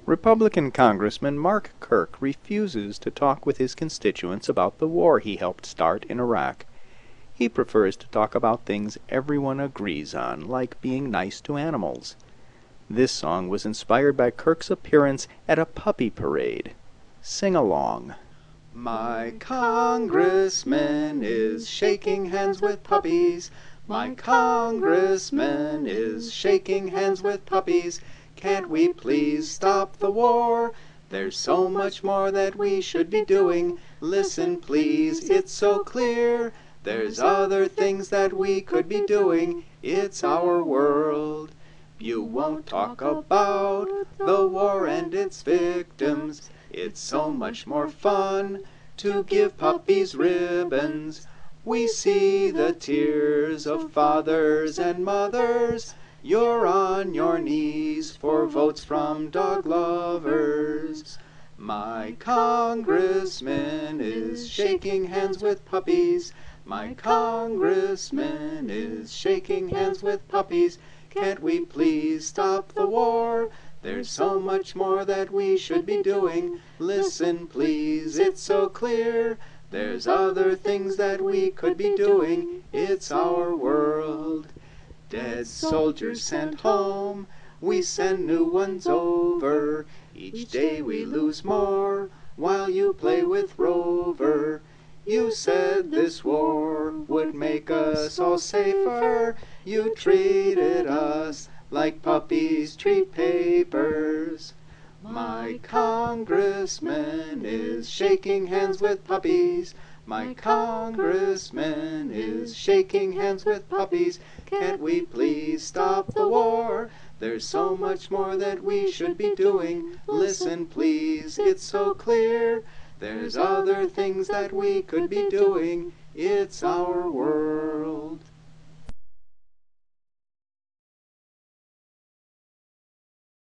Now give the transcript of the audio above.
Republican Congressman Mark Kirk refuses to talk with his constituents about the war he helped start in Iraq. He prefers to talk about things everyone agrees on, like being nice to animals. This song was inspired by Kirk's appearance at a puppy parade. Sing along. My congressman is shaking hands with puppies. My congressman is shaking hands with puppies. Can't we please stop the war? There's so much more that we should be doing. Listen please, it's so clear. There's other things that we could be doing. It's our world. You won't talk about the war and its victims. It's so much more fun to give puppies ribbons. We see the tears of fathers and mothers. You're on your knees for votes from dog lovers. My congressman is shaking hands with puppies. My congressman is shaking hands with puppies. Can't we please stop the war? There's so much more that we should be doing. Listen please, it's so clear. There's other things that we could be doing. It's our world. Dead soldiers sent home, we send new ones over. Each day we lose more, while you play with Rover. You said this war would make us all safer. You treated us like puppies treat papers. My congressman is shaking hands with puppies. My congressman is shaking hands with puppies. Can't we please stop the war? There's so much more that we should be doing. Listen please, it's so clear. There's other things that we could be doing. It's our world.